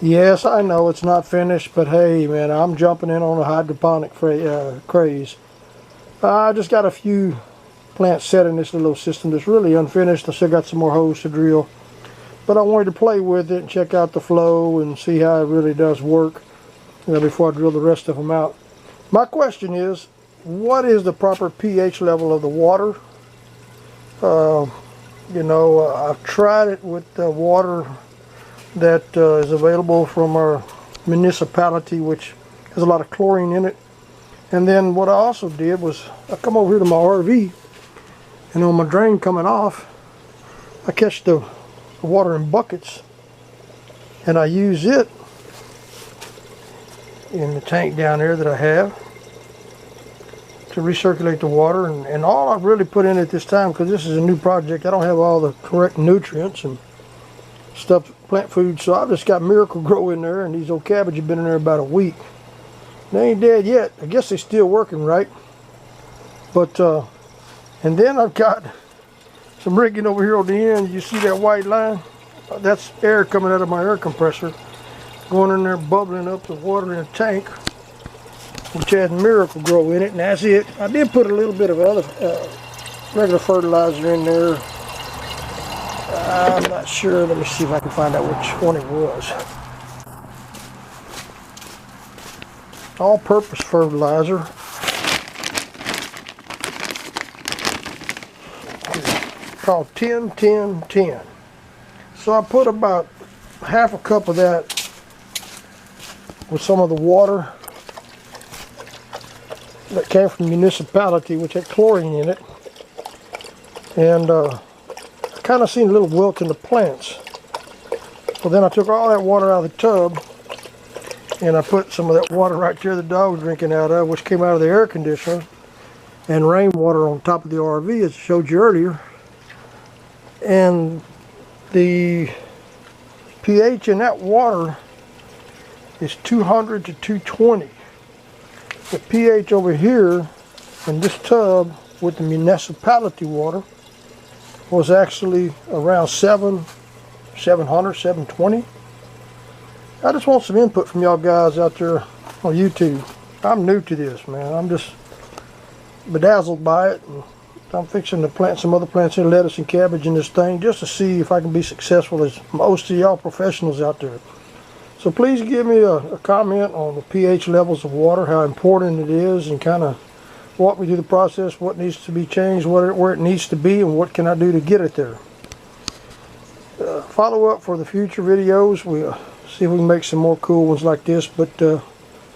Yes, I know it's not finished, but hey, man, I'm jumping in on a hydroponic craze. I just got a few plants set in this little system that's really unfinished. I still got some more holes to drill, but I wanted to play with it and check out the flow and see how it really does work, before I drill the rest of them out. My question is, what is the proper pH level of the water? I've tried it with the water that is available from our municipality, which has a lot of chlorine in it. And then what I also did was I come over here to my RV, and on my drain coming off, I catch the water in buckets and I use it in the tank down there that I have to recirculate the water. And all I've really put in it this time, because this is a new project, I don't have all the correct nutrients and stuff, plant food, so I've just got Miracle-Gro in there, and these old cabbage have been in there about a week. They ain't dead yet. I guess they're still working right. But and then I've got some rigging over here on the end. You see that white line? That's air coming out of my air compressor, going in there, bubbling up the water in a tank, which has Miracle-Gro in it, and that's it. I did put a little bit of other regular fertilizer in there. I'm not sure. Let me see if I can find out which one it was. All-purpose fertilizer. Called 10-10-10. So I put about half a cup of that with some of the water that came from the municipality, which had chlorine in it, and kind of seen a little wilt in the plants. So then I took all that water out of the tub and I put some of that water right there the dog's drinking out of, which came out of the air conditioner, and rainwater on top of the RV, as I showed you earlier. And the pH in that water is 200 to 220. The pH over here in this tub with the municipality water was actually around 700, 720. I just want some input from y'all guys out there on YouTube. I'm new to this, man. I'm just bedazzled by it. And I'm fixing to plant some other plants in, lettuce and cabbage in this thing, just to see if I can be successful as most of y'all professionals out there. So please give me a comment on the pH levels of water, how important it is, and kind of walk me through the process, what needs to be changed, where it needs to be, and what can I do to get it there. Follow up for the future videos. We'll see if we can make some more cool ones like this, but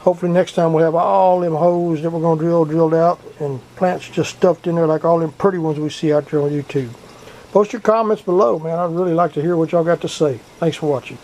hopefully next time we'll have all them holes that we're going to drilled out, and plants just stuffed in there like all them pretty ones we see out there on YouTube. Post your comments below, man. I'd really like to hear what y'all got to say. Thanks for watching.